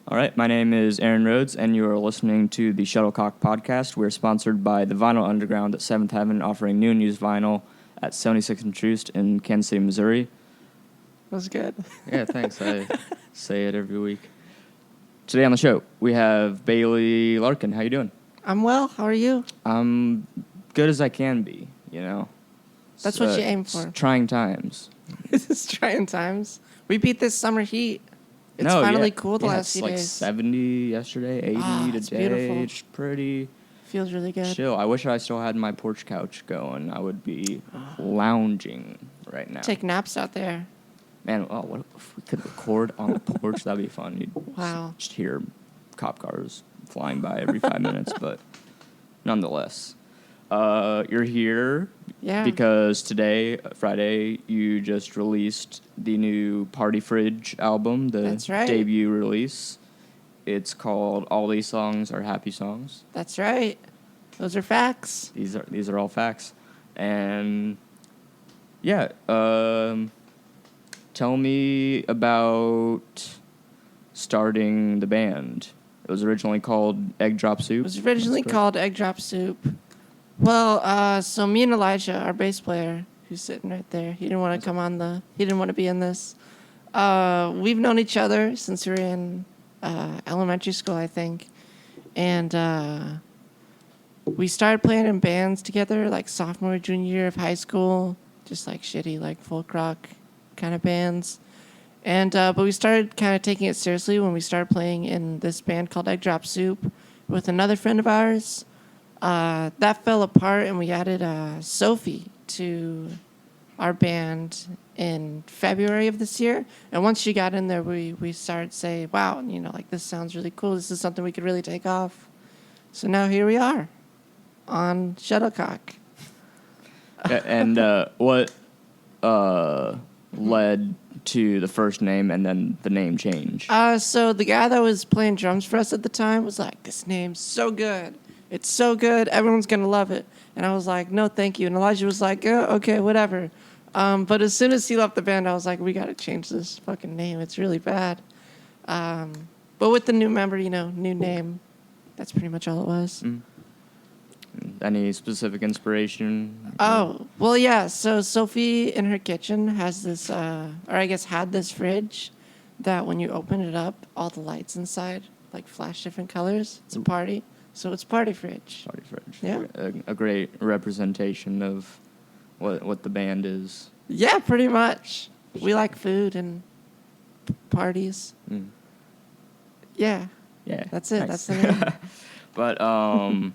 All right, my name is Aaron Rhodes, and you are listening to the Shuttlecock podcast. We're sponsored by the Vinyl Underground at 7th Heaven, offering new and used vinyl at 76th and Troost in Kansas City, Missouri. That was good. Yeah, thanks. I say it every week. Today on the show, we have Bailey Larkin. How you doing? I'm well. How are you? I'm good as I can be, you know. That's what you aim for. Trying times. It's trying times. We beat this summer heat. It's finally cool the last few days. It's like 70 yesterday, 80 today. It's beautiful. It's pretty Feels really good. chill. I wish I still had my porch couch going. I would be lounging right now. Take naps out there. Man, what if we could record on the porch? That'd be fun. You'd Wow. just hear cop cars flying by every 5 minutes, but nonetheless. You're here because today, Friday, you just released the new Party Fridge album, the debut release. It's called All These Songs Are Happy Songs. That's right. Those are facts. These are all facts. And yeah, tell me about starting the band. It was originally called Egg Drop Soup. It was originally called Egg Drop Soup. Well, so me and Elijah, our bass player, who's sitting right there, he didn't want to come on he didn't want to be in this. We've known each other since we were in elementary school, I think. And we started playing in bands together, like sophomore, junior year of high school, just like shitty, like folk rock kind of bands. And but we started kind of taking it seriously when we started playing in this band called Egg Drop Soup with another friend of ours. That fell apart, and we added Sophie to our band in February of this year. And once she got in there, we started to say, wow, like this sounds really cool. This is something we could really take off. So now here we are on Shuttlecock. And what led to the first name and then the name change? So the guy that was playing drums for us at the time was like, this name's so good. It's so good. Everyone's going to love it. And I was like, no, thank you. And Elijah was like, oh, okay, whatever. But as soon as he left the band, I was like, we got to change this fucking name. It's really bad. But with the new member, new name, that's pretty much all it was. Mm. Any specific inspiration? Oh, well, yeah. So Sophie in her kitchen has this, or I guess had this fridge that when you open it up, all the lights inside like flash different colors. It's a party. So it's Party Fridge. Party Fridge. Yeah. A great representation of what the band is. Yeah, pretty much. We like food and parties. Mm. Yeah. Yeah. That's it. Nice. That's the name. But, oh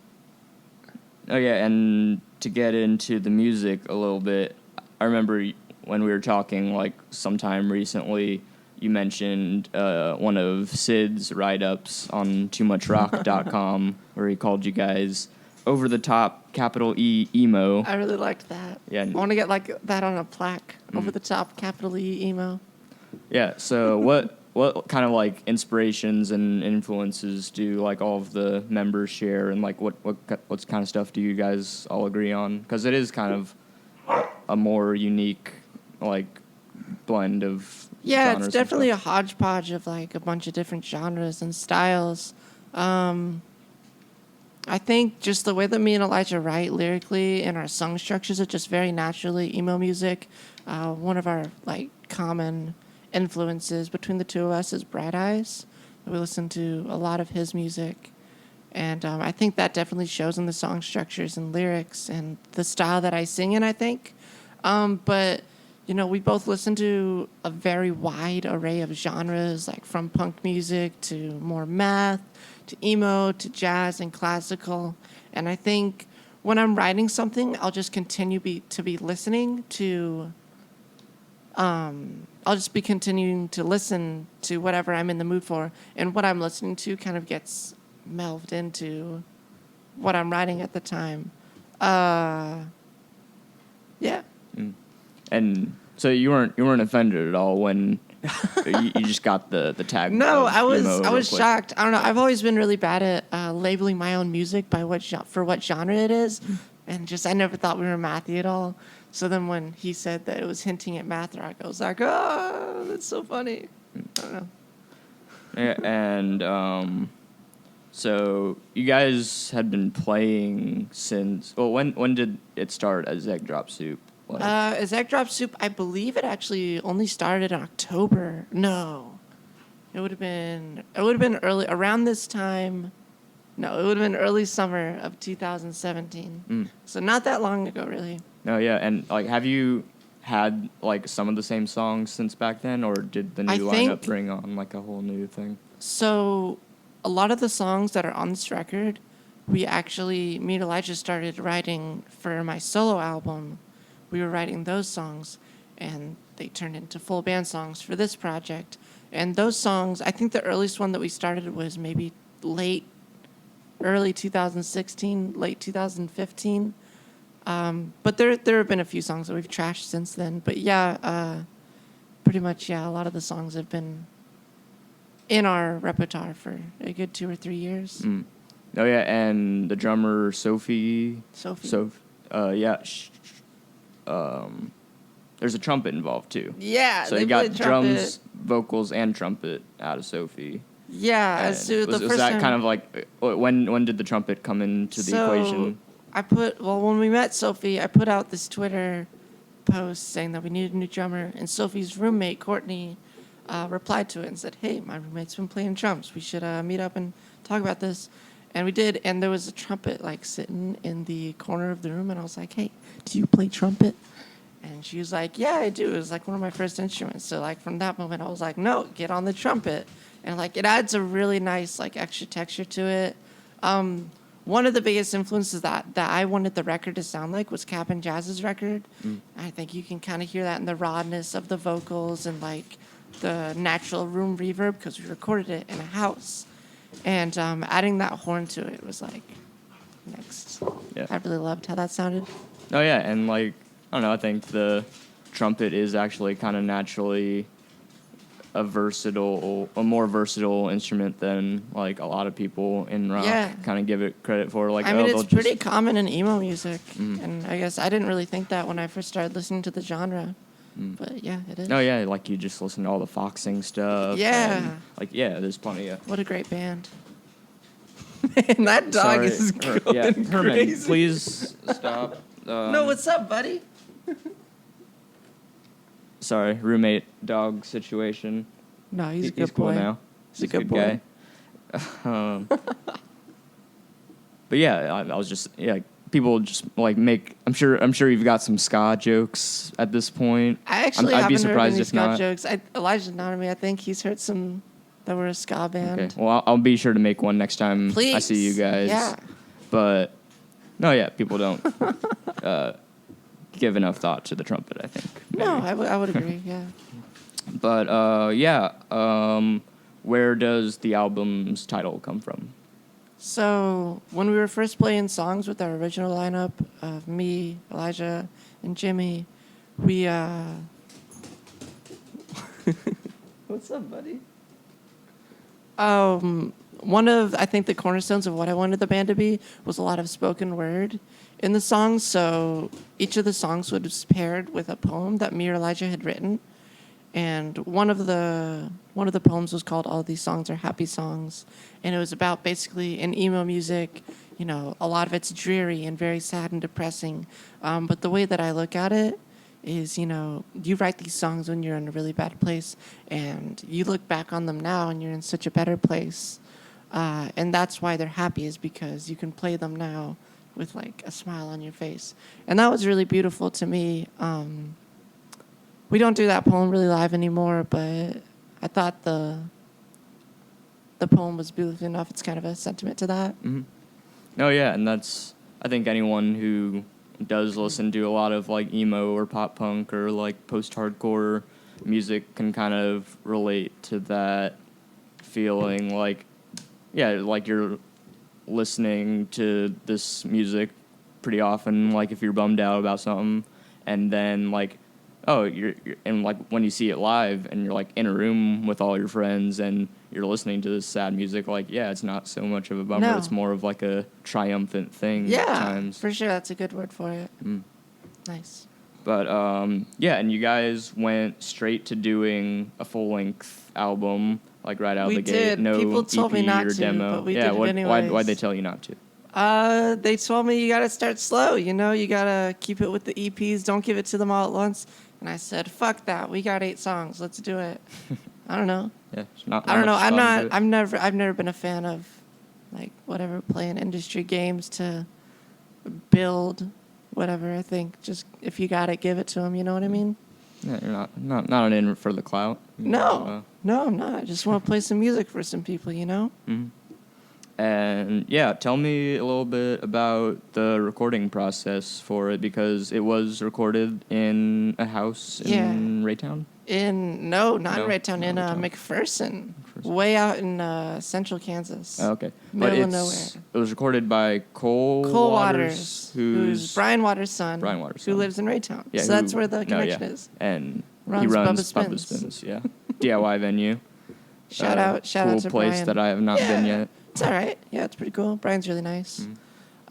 yeah, and to get into the music a little bit, I remember when we were talking, like, sometime recently, you mentioned one of Sid's write-ups on TooMuchRock.com where he called you guys over-the-top, capital E, emo. I really liked that. Yeah. I want to get like that on a plaque. Over-the-top, capital E, emo. Yeah, so what kind of, like, inspirations and influences do, like, all of the members share, and, like, what kind of stuff do you guys all agree on? Because it is kind of a more unique, like, blend of genres. It's definitely a hodgepodge of like a bunch of different genres and styles. I think just the way that me and Elijah write lyrically and our song structures are just very naturally emo music. One of our like common influences between the two of us is Bright Eyes. We listen to a lot of his music, and I think that definitely shows in the song structures and lyrics and the style that I sing in, I think. But we both listen to a very wide array of genres, like from punk music to more math, to emo, to jazz and classical. And I think when I'm writing something, I'll just continue to be listening to, I'll just be continuing to listen to whatever I'm in the mood for. And what I'm listening to kind of gets melded into what I'm writing at the time. Yeah. Mm. And so you weren't offended at all when you just got the tag? No, I was shocked. I don't know. I've always been really bad at labeling my own music by what genre it is, and just I never thought we were mathy at all. So then when he said that it was hinting at math rock, I was like, oh, that's so funny. I don't know. And so you guys had been playing since. Well, when did it start as Egg Drop Soup? Like, As Egg Drop Soup, I believe it actually only started in October. No, it would have been early around this time. No, it would have been early summer of 2017. So not that long ago, really. no, yeah, and like, have you had like some of the same songs since back then, or did the new lineup bring on like a whole new thing? So a lot of the songs that are on this record, me and Elijah started writing for my solo album. We were writing those songs, and they turned into full band songs for this project. And those songs, I think the earliest one that we started was maybe early 2016, late 2015. But there have been a few songs that we've trashed since then. But yeah, pretty much, yeah, a lot of the songs have been in our repertoire for a good 2 or 3 years. Oh yeah, and the drummer Sophie. Yeah. There's a trumpet involved too. Yeah, so you got drums, vocals, and trumpet out of Sophie. Yeah, so was that kind of like when did the trumpet come into the equation? When we met Sophie, I put out this Twitter post saying that we needed a new drummer, and Sophie's roommate Courtney replied to it and said, "Hey, my roommate's been playing drums. We should meet up and talk about this." And we did, and there was a trumpet like sitting in the corner of the room, and I was like, "Hey, do you play trumpet?" And she was like, "Yeah, I do. It was like one of my first instruments." So like from that moment, I was like, "No, get on the trumpet." And like it adds a really nice like extra texture to it. One of the biggest influences that I wanted the record to sound like was Cap and Jazz's record. I think you can kind of hear that in the rawness of the vocals and like the natural room reverb because we recorded it in a house. And adding that horn to it was like next. Yeah. I really loved how that sounded. Oh yeah, and like I don't know, I think the trumpet is actually kind of naturally a more versatile instrument than like a lot of people in rock kind of give it credit for. Like, I mean, it's pretty common in emo music, and I guess I didn't really think that when I first started listening to the genre. But yeah, it is. Oh yeah, like you just listen to all the foxing stuff. Yeah. And, like there's plenty of. What a great band. Man, that dog is going Herman, crazy. Please stop. No, what's up, buddy? Sorry, roommate dog situation. No, he's a good he's cool boy. now. He's a good boy. Guy. But yeah, I was just people just like make. I'm sure you've got some ska jokes at this point. I actually I'd haven't be heard surprised any if ska not. jokes. Elijah nodded me. I think he's heard some that were a ska band. Okay, well I'll be sure to make one next time Please. I see you guys. Yeah. But no, yeah, people don't give enough thought to the trumpet, I think. Maybe. No, I would agree. Yeah. But where does the album's title come from? So when we were first playing songs with our original lineup of me, Elijah, and Jimmy, we what's up, buddy? One of I think the cornerstones of what I wanted the band to be was a lot of spoken word in the songs. So each of the songs was paired with a poem that me or Elijah had written. And one of the poems was called "All These Songs Are Happy Songs," and it was about basically in emo music, a lot of it's dreary and very sad and depressing. But the way that I look at it is, you write these songs when you're in a really bad place, and you look back on them now and you're in such a better place. And that's why they're happy, is because you can play them now with like a smile on your face. And that was really beautiful to me. We don't do that poem really live anymore, but I thought the poem was beautiful enough. It's kind of a sentiment to that. Mm-hmm. Oh yeah, and that's I think anyone who does listen to a lot of like emo or pop punk or like post-hardcore music can kind of relate to that feeling. Like you're listening to this music pretty often. Like if you're bummed out about something, and then like. Oh, you're and like when you see it live and you're like in a room with all your friends and you're listening to this sad music, like it's not so much of a bummer. No. It's more of like a triumphant thing. Yeah, at times. for sure. That's a good word for it. Nice. But yeah, and you guys went straight to doing a full-length album, like right out We the gate. did. No People told me EP not or to, demo. but we yeah, did it anyways. why'd they tell you not to? They told me you gotta start slow, you know, you gotta keep it with the EPs, don't give it to them all at once. And I said, fuck that, we got 8 songs, let's do it. I don't know. Yeah, it's not. I don't know. much thought into it. I've never been a fan of, like, whatever, playing industry games to build whatever. I think just if you got it, give it to them. You know what I mean? Yeah, you're not in for the clout. No, I'm not. I just want to play some music for some people. You know? Mm-hmm. And yeah, tell me a little bit about the recording process for it, because it was recorded in a house in Raytown. Not in Raytown, in Raytown. McPherson, way out in central Kansas. Oh, okay, Middle of nowhere. It was recorded by Cole Waters, who's Brian Waters' son. Who lives in Raytown. Yeah, so that's where the connection is. And Runs he runs Bubba Spins. Yeah, DIY venue. Shout out cool to place Brian. that I have not been yet. It's all right. Yeah, it's pretty cool. Brian's really nice.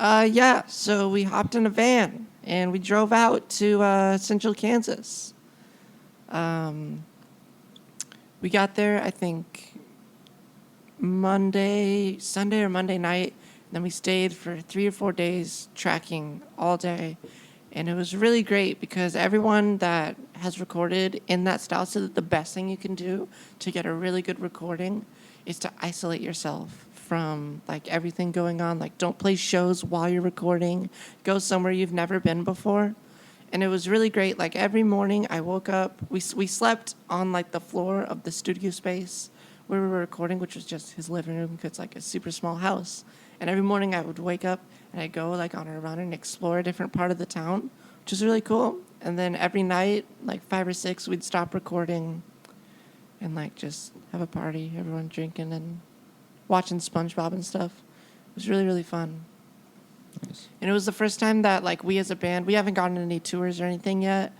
Yeah, so we hopped in a van and we drove out to central Kansas. We got there, I think, Sunday or Monday night. Then we stayed for 3 or 4 days tracking all day. And it was really great because everyone that has recorded in that style said that the best thing you can do to get a really good recording is to isolate yourself from like everything going on. Like, don't play shows while you're recording. Go somewhere you've never been before. And it was really great. Like, every morning I woke up, we slept on like the floor of the studio space where we were recording, which was just his living room because it's like a super small house. And every morning I would wake up and I'd go like on a run and explore a different part of the town, which was really cool. And then every night, like 5 or 6, we'd stop recording and like just have a party, everyone drinking and watching SpongeBob and stuff. It was really, really fun. Nice. And it was the first time that like we as a band, we haven't gone on any tours or anything yet,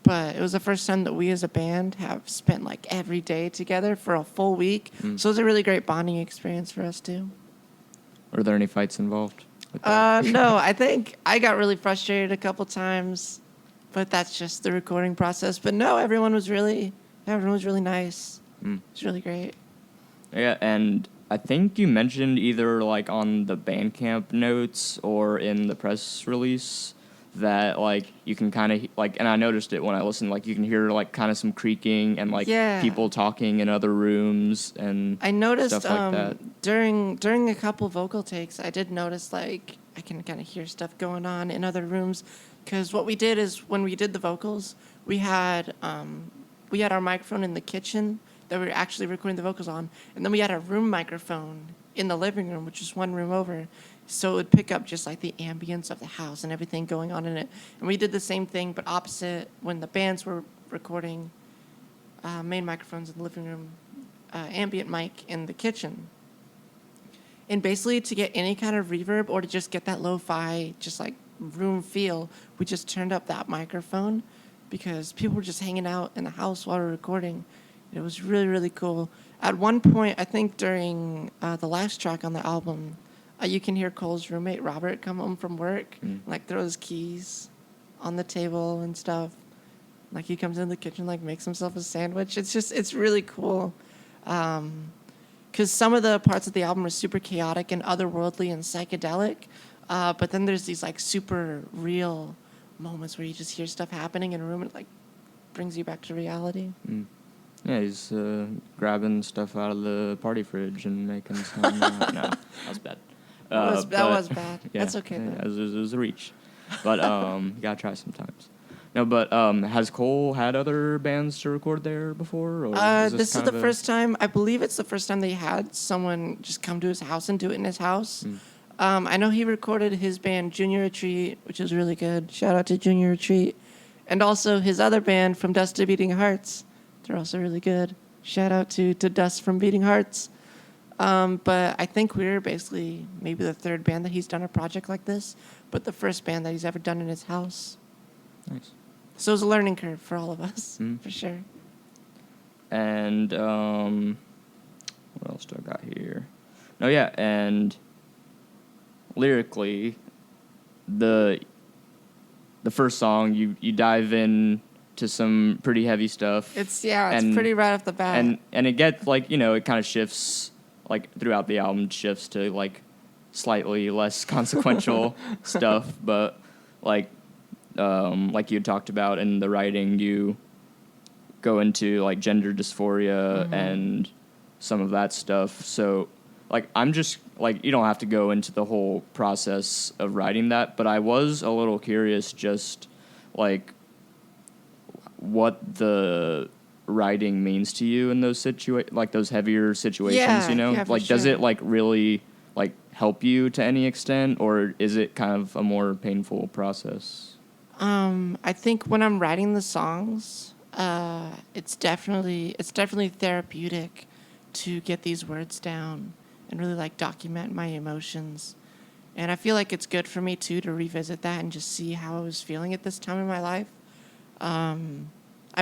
but it was the first time that we as a band have spent like every day together for a full week. So it was a really great bonding experience for us too. Were there any fights involved with that? No, I think I got really frustrated a couple times, but that's just the recording process. But no, everyone was really nice. It's really great. Yeah, and I think you mentioned either like on the Bandcamp notes or in the press release that like you can kind of like, and I noticed it when I listened, like you can hear like kind of some creaking and like people talking in other rooms and I noticed stuff like that. during a couple vocal takes, I did notice like I can kind of hear stuff going on in other rooms, because what we did is when we did the vocals, we had our microphone in the kitchen that we were actually recording the vocals on, and then we had a room microphone in the living room, which is one room over, so it would pick up just like the ambience of the house and everything going on in it. And we did the same thing, but opposite when the bands were recording, main microphones in the living room, ambient mic in the kitchen. And basically to get any kind of reverb or to just get that lo-fi, just like room feel, we just turned up that microphone because people were just hanging out in the house while we were recording. It was really, really cool. At one point, I think during the last track on the album, you can hear Cole's roommate, Robert, come home from work, like throw his keys on the table and stuff. Like he comes in the kitchen, like makes himself a sandwich. It's really cool. Because some of the parts of the album are super chaotic and otherworldly and psychedelic. But then there's these like super real moments where you just hear stuff happening in a room and it like brings you back to reality. Yeah, he's grabbing stuff out of the party fridge and making some. No, that was bad. That was bad. Yeah, That's okay, though. It was a reach. But you gotta try sometimes. No, but has Cole had other bands to record there before? Or this is the first time. I believe it's the first time they had someone just come to his house and do it in his house. I know he recorded his band Junior Retreat, which is really good. Shout out to Junior Retreat. And also his other band, From Dust to Beating Hearts. They're also really good. Shout out to Dust from Beating Hearts. But I think we're basically maybe the third band that he's done a project like this, but the first band that he's ever done in his house. Nice. So it was a learning curve for all of us, for sure. And what else do I got here? Oh, yeah, and lyrically, the first song, you dive in to some pretty heavy stuff. It's pretty right off the bat. And it gets, like, it kind of shifts, like, throughout the album, shifts to, like, slightly less consequential stuff. But, like you had talked about in the writing, you go into, like, gender dysphoria and some of that stuff. So, like, I'm just, like, you don't have to go into the whole process of writing that, but I was a little curious just, like, what the writing means to you in those like, those heavier situations, Yeah, like, does it, like, really, like, help you to any extent, or is it kind of a more painful process? I think when I'm writing the songs, it's definitely therapeutic to get these words down and really, like, document my emotions. And I feel like it's good for me too to revisit that and just see how I was feeling at this time in my life. I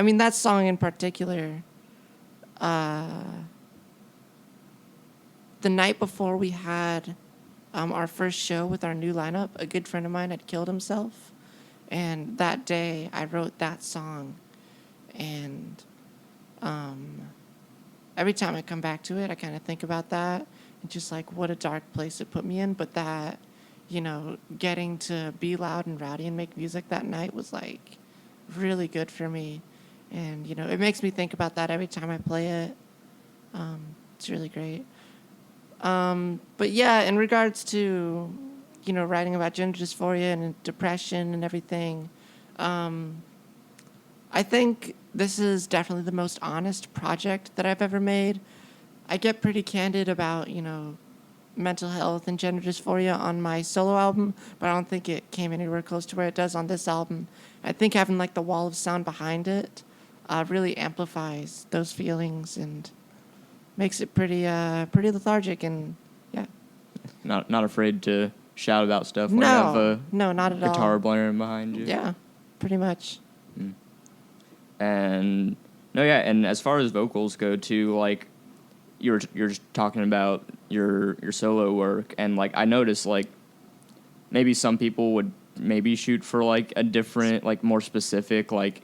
mean, that song in particular, the night before we had our first show with our new lineup, a good friend of mine had killed himself. And that day, I wrote that song. And every time I come back to it, I kind of think about that. And just, like, what a dark place it put me in. But that, getting to be loud and rowdy and make music that night was, like, really good for me. And, it makes me think about that every time I play it. It's really great. But, yeah, in regards to, writing about gender dysphoria and depression and everything, I think this is definitely the most honest project that I've ever made. I get pretty candid about, mental health and gender dysphoria on my solo album, but I don't think it came anywhere close to where it does on this album. I think having, like, the wall of sound behind it really amplifies those feelings and makes it pretty lethargic, and yeah. Not afraid to shout about stuff when you have a not at all. guitar blaring behind you. Yeah, pretty much. And and as far as vocals go too, like, you're talking about your solo work, and, like, I noticed, like, maybe some people would maybe shoot for, like, a different, like, more specific, like,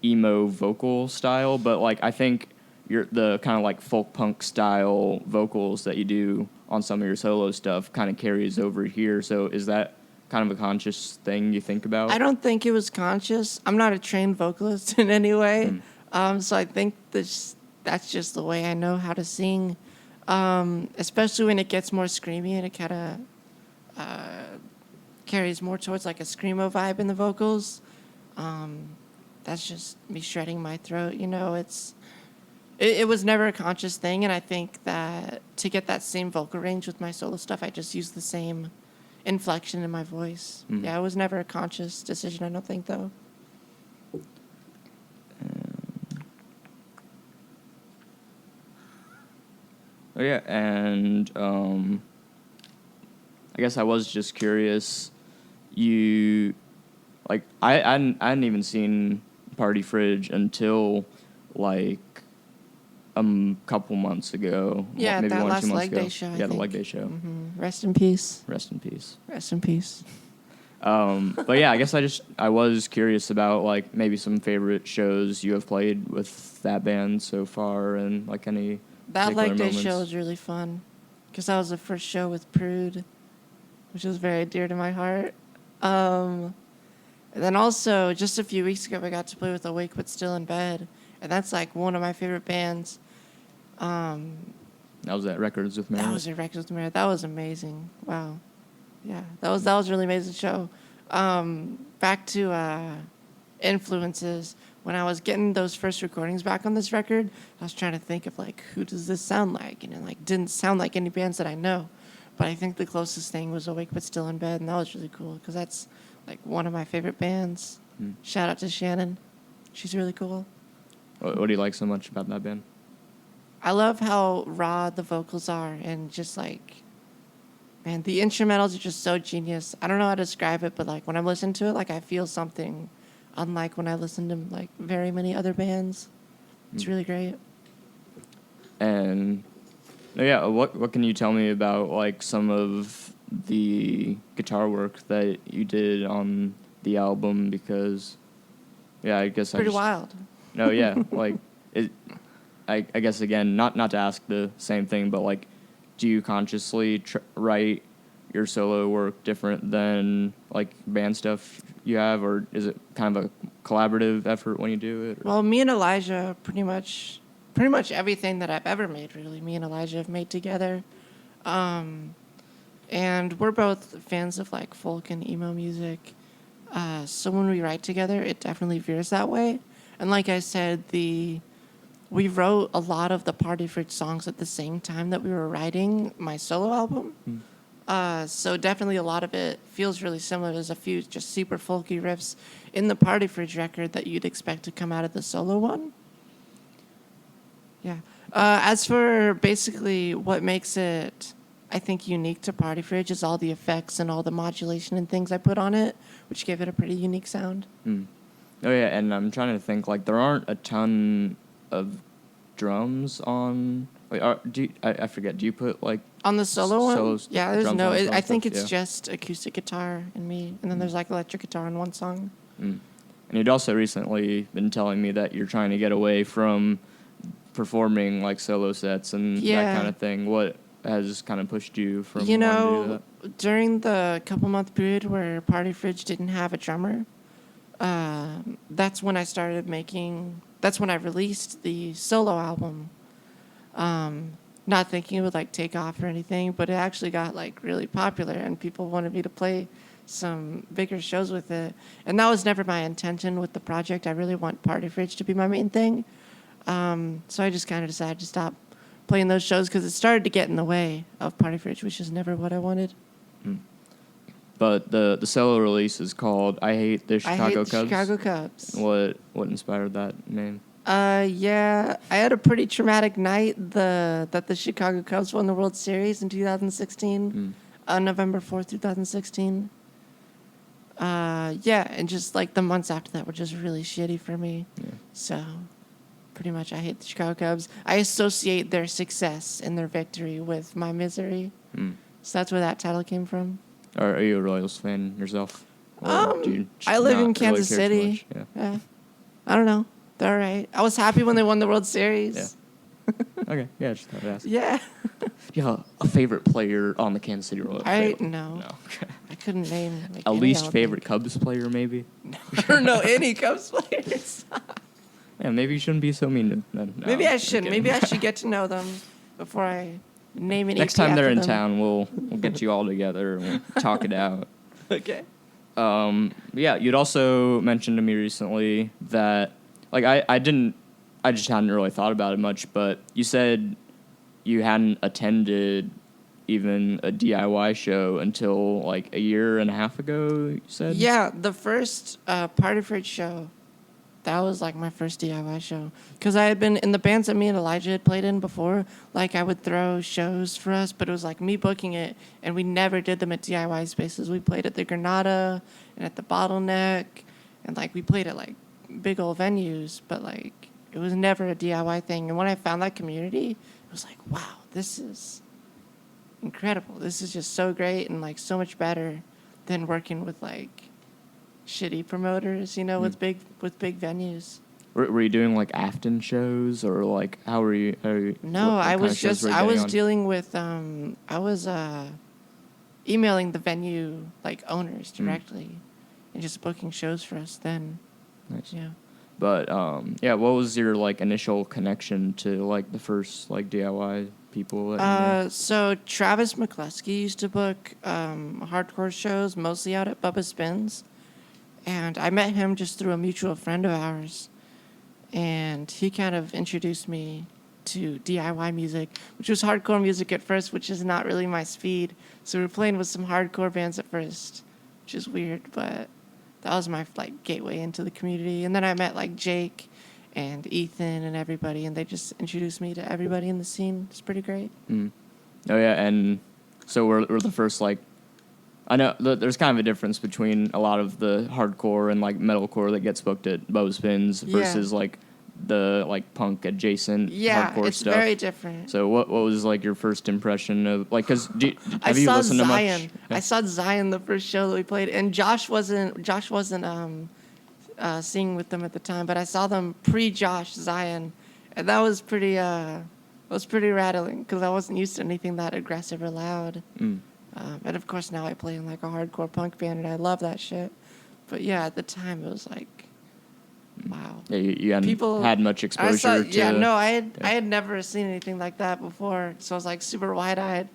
emo vocal style, but, like, I think the kind of, like, folk punk style vocals that you do on some of your solo stuff kind of carries over here. So is that kind of a conscious thing you think about? I don't think it was conscious. I'm not a trained vocalist in any way. So I think that's just the way I know how to sing, especially when it gets more screamy and it kind of carries more towards, like, a screamo vibe in the vocals. That's just me shredding my throat. It was never a conscious thing, and I think that to get that same vocal range with my solo stuff, I just use the same inflection in my voice. Yeah, it was never a conscious decision, I don't think, though. Oh, yeah, and I guess I was just curious. You, like, I hadn't even seen Party Fridge until, like, couple months ago. Yeah, maybe that 1 or 2 last months leg ago. day show. Yeah, the leg day show. Rest in peace. Rest in peace. Rest in peace. But yeah, I guess I was curious about, like, maybe some favorite shows you have played with that band so far, and, like, any That leg day moments. show was really fun because that was the first show with Prüde, which was very dear to my heart. And then also, just a few weeks ago, I got to play with Awake But Still in Bed, and that's, like, one of my favorite bands. That was at Records with Merit. That was at Records with Merit. That was amazing. Wow. Yeah, that was a really amazing show. Back to influences. When I was getting those first recordings back on this record, I was trying to think of, like, who does this sound like? And it, like, didn't sound like any bands that I know. But I think the closest thing was Awake But Still in Bed, and that was really cool because that's, like, one of my favorite bands. Shout out to Shannon. She's really cool. What do you like so much about that band? I love how raw the vocals are, and just, like, man, the instrumentals are just so genius. I don't know how to describe it, but, like, when I'm listening to it, like, I feel something unlike when I listen to, like, very many other bands. It's really great. And yeah, what can you tell me about, like, some of the guitar work that you did on the album because, yeah, I guess Pretty wild. No, yeah, like it. I guess again, not to ask the same thing, but like, do you consciously write your solo work different than like band stuff you have, or is it kind of a collaborative effort when you do it? Or? Well, me and Elijah pretty much everything that I've ever made, really, me and Elijah have made together. And we're both fans of like folk and emo music. So when we write together, it definitely veers that way. And like I said, we wrote a lot of the Party Fridge songs at the same time that we were writing my solo album. So definitely a lot of it feels really similar. There's a few just super folky riffs in the Party Fridge record that you'd expect to come out of the solo one. Yeah. As for basically what makes it, I think, unique to Party Fridge is all the effects and all the modulation and things I put on it, which give it a pretty unique sound. Oh, yeah, and I'm trying to think, like, there aren't a ton of drums on... Wait, I forget, do you put, like... On the solo one? Yeah, there's no... I think it's yeah. just acoustic guitar and me, and then there's, like, electric guitar on one song. And you'd also recently been telling me that you're trying to get away from performing, like, solo sets and that kind of thing. What has kind of pushed you from wanting to do that? During the couple-month period where Party Fridge didn't have a drummer, that's when I started making... That's when I released the solo album. Not thinking it would, like, take off or anything, but it actually got, like, really popular, and people wanted me to play some bigger shows with it. And that was never my intention with the project. I really want Party Fridge to be my main thing. So I just kind of decided to stop playing those shows because it started to get in the way of Party Fridge, which is never what I wanted. But the solo release is called I Hate the Chicago Cubs. Chicago Cubs. What inspired that name? Yeah, I had a pretty traumatic night that the Chicago Cubs won the World Series in 2016, on November 4th, 2016. Yeah, and just like the months after that were just really shitty for me. Yeah. So pretty much I hate the Chicago Cubs. I associate their success and their victory with my misery. So that's where that title came from. Are you a Royals fan yourself? I live in Kansas City. Yeah. I don't know. They're all right. I was happy when they won the World Series. Yeah. Okay. Yeah, just thought I'd ask. Yeah. You have a favorite player on the Kansas City Royals? No. Okay. I couldn't name. Like, a least favorite Cubs player, maybe? No, I don't know any Cubs players. Yeah, maybe you shouldn't be so mean to them. No, maybe I shouldn't. Maybe I should get to know them before I name any. Next time they're in town, we'll get you all together and we'll talk it out. Okay. Yeah, you'd also mentioned to me recently that, like, I just hadn't really thought about it much, but you said you hadn't attended even a DIY show until, like, a year and a half ago, you said? Yeah, the first Party Fridge show, that was, like, my first DIY show. Because I had been in the bands that me and Elijah had played in before, like, I would throw shows for us, but it was, like, me booking it, and we never did them at DIY spaces. We played at the Granada and at the Bottleneck, and, like, we played at, like, big old venues, but, like, it was never a DIY thing. And when I found that community, it was like, wow, this is incredible. This is just so great and, like, so much better than working with, like, shitty promoters, you know, with big venues. Were you doing, like, Afton shows, or, like, how were you? No, I was dealing with, I was emailing the venue, like, owners directly and just booking shows for us then. Nice. Yeah. But, yeah, what was your, like, initial connection to, like, the first, like, DIY people? So Travis McCluskey used to book hardcore shows, mostly out at Bubba Spins. And I met him just through a mutual friend of ours. And he kind of introduced me to DIY music, which was hardcore music at first, which is not really my speed. So we were playing with some hardcore bands at first, which is weird, but that was my, like, gateway into the community. And then I met, like, Jake and Ethan and everybody, and they just introduced me to everybody in the scene. It's pretty great. Oh, yeah, and so we're the first, like, I know there's kind of a difference between a lot of the hardcore and, like, metalcore that gets booked at Bubba Spins versus, like, the like punk adjacent hardcore it's stuff. very different. So what was like your first impression of like? Because have I you saw listened Zion. to much? I saw Zion the first show that we played, and Josh wasn't singing with them at the time, but I saw them pre-Josh Zion, and that was pretty rattling because I wasn't used to anything that aggressive or loud. And of course now I play in like a hardcore punk band, and I love that shit. But yeah, at the time it was like, wow. Yeah, you hadn't had much exposure to... I had never seen anything like that before, so I was like super wide-eyed,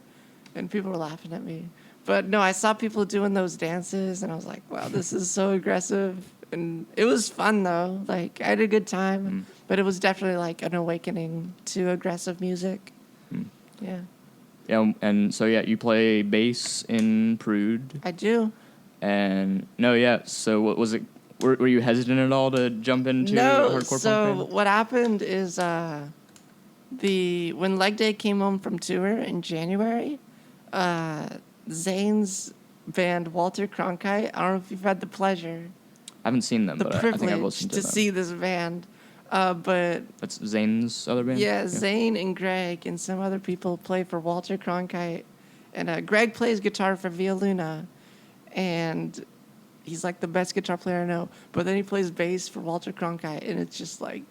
and people were laughing at me. But no, I saw people doing those dances, and I was like, wow, this is so aggressive. And it was fun, though. Like, I had a good time, but it was definitely like an awakening to aggressive music. Yeah. Yeah, and so, yeah, you play bass in Prüde. I do. And, so what was it... Were you hesitant at all to jump into a hardcore punk band? So what happened is when Leg Day came home from tour in January, Zane's band, Walter Cronkite, I don't know if you've had the pleasure... I haven't seen them, but I think I've listened to them. The privilege to see this band. But that's Zane's other band? Yeah, Zane and Greg and some other people play for Walter Cronkite. And Greg plays guitar for Via Luna. And he's like the best guitar player I know. But then he plays bass for Walter Cronkite. And it's just like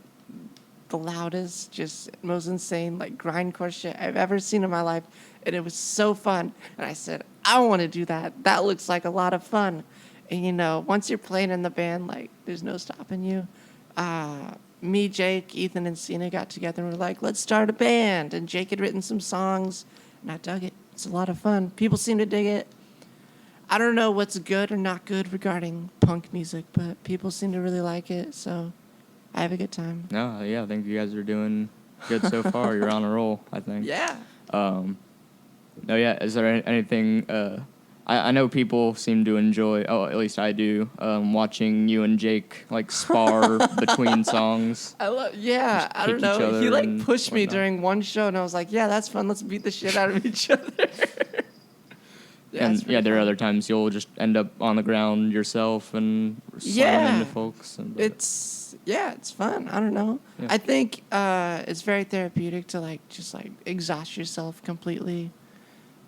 the loudest, just most insane, like grindcore shit I've ever seen in my life. And it was so fun. And I said, I want to do that. That looks like a lot of fun. And, once you're playing in the band, like, there's no stopping you. Me, Jake, Ethan, and Cena got together and were like, let's start a band. And Jake had written some songs, and I dug it. It's a lot of fun. People seem to dig it. I don't know what's good or not good regarding punk music, but people seem to really like it, so I have a good time. No, yeah, I think you guys are doing good so far. You're on a roll, I think. Yeah. Is there anything... I know people seem to enjoy, at least I do, watching you and Jake, like, spar between songs. I don't know. He, like, pushed me during one show, and I was like, yeah, that's fun. Let's beat the shit out of each other. There are other times you'll just end up on the ground yourself and slamming into folks. It's fun. I don't know. Yeah. I think it's very therapeutic to, like, just, like, exhaust yourself completely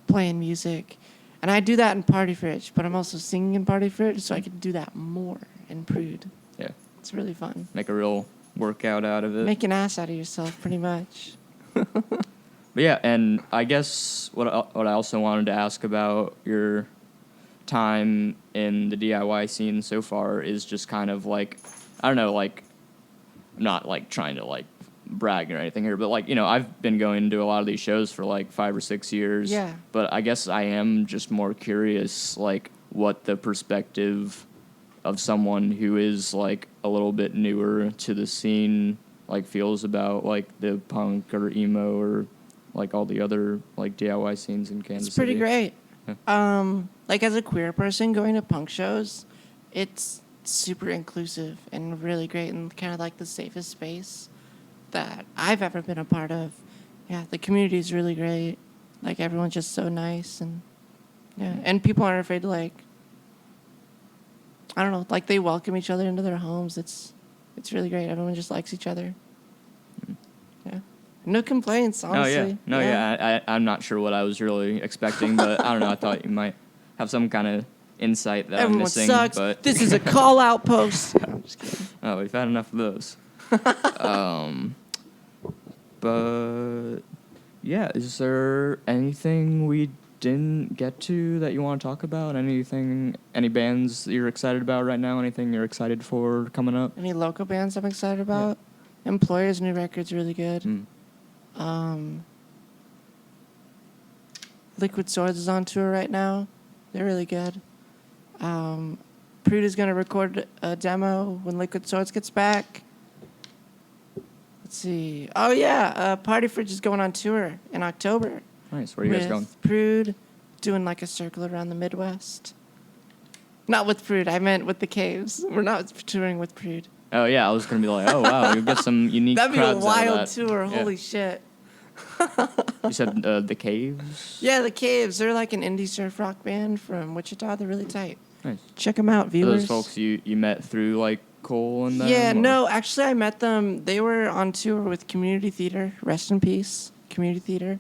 playing music. And I do that in Party Fridge, but I'm also singing in Party Fridge, so I can do that more in Prüde. Yeah. It's really fun. Make a real workout out of it. Make an ass out of yourself, pretty much. But yeah, and I guess what I also wanted to ask about your time in the DIY scene so far is just kind of like, I don't know, like, I'm not like trying to like brag or anything here, but like, I've been going to a lot of these shows for like 5 or 6 years. Yeah. But I guess I am just more curious, like, what the perspective of someone who is like a little bit newer to the scene like feels about like the punk or emo or like all the other like DIY scenes in Kansas City. It's pretty great. Yeah. Like as a queer person going to punk shows, it's super inclusive and really great and kind of like the safest space that I've ever been a part of. Yeah, the community is really great. Like everyone's just so nice and people aren't afraid to like, I don't know, like they welcome each other into their homes. It's really great. Everyone just likes each other. Yeah. No complaints, honestly. I'm not sure what I was really expecting, but I don't know. I thought you might have some kind of insight that Everyone I'm missing. Sucks. But this is a call-out post. No, I'm just kidding. Oh, we've had enough of those. But yeah, is there anything we didn't get to that you want to talk about? Any bands that you're excited about right now? Anything you're excited for coming up? Any local bands I'm excited about? Yeah. Employer's new record's really good. Liquid Swords is on tour right now. They're really good. Prüde is going to record a demo when Liquid Swords gets back. Let's see. Oh, yeah. Party Fridge is going on tour in October. Nice. Where are you guys going? Prüde, doing like a circle around the Midwest. Not with Prüde. I meant with the Caves. We're not touring with Prüde. Oh, yeah. I was going to be like, oh, wow. You'll get some unique crowds That'd be a wild out of that. tour. Yeah. Holy shit. You said the Caves? Yeah, the Caves. They're like an indie surf rock band from Wichita. They're really tight. Nice. Check them out, Are viewers. those folks you met through, like, Cole and them? Yeah, or- no, actually, I met them. They were on tour with Community Theater. Rest in peace, Community Theater.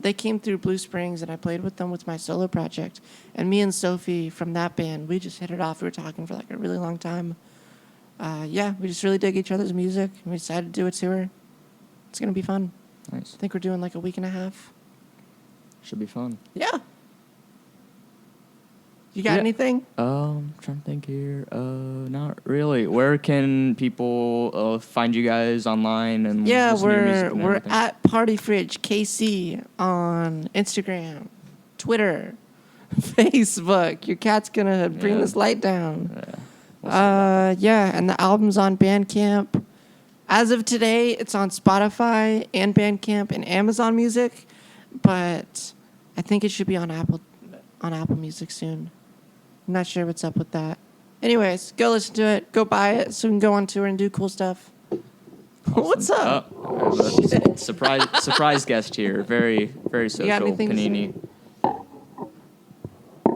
They came through Blue Springs, and I played with them with my solo project. And me and Sophie from that band, we just hit it off. We were talking for like a really long time. Yeah, we just really dig each other's music, and we decided to do a tour. It's going to be fun. Nice. I think we're doing like a week and a half. Should be fun. Yeah. You got Yeah. anything? Trying to think here. Not really. Where can people find you guys online and Yeah, listen to your music and we're everything? at Party Fridge KC on Instagram, Twitter, Facebook. Your cat's gonna bring Yeah. this light down. Yeah. We'll see. Yeah, and the album's on Bandcamp. As of today, it's on Spotify and Bandcamp and Amazon Music, but I think it should be on Apple Music soon. I'm not sure what's up with that. Anyways, go listen to it. Go buy it so we can go on tour and do cool stuff. What's up? Oh, there's a surprise guest here. Very, very social. You got anything to Panini.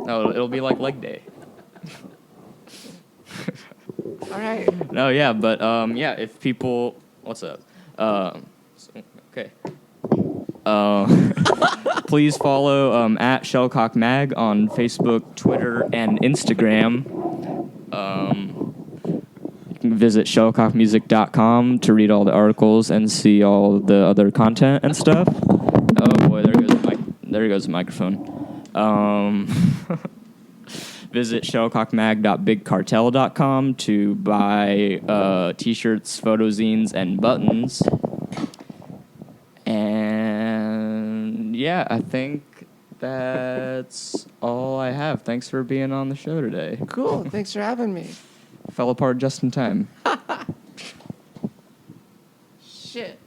No, it'll be like leg day. All right. No, yeah, but yeah, if people, what's up? Okay. Please follow at Shuttlecock Mag on Facebook, Twitter, and Instagram. You can visit shuttlecockmusic.com to read all the articles and see all the other content and stuff. Oh boy, there goes the microphone. Visit shuttlecockmag.bigcartel.com to buy t-shirts, photozines, and buttons. And yeah, I think that's all I have. Thanks for being on the show today. Cool. Thanks for having me. Fell apart just in time. Shit.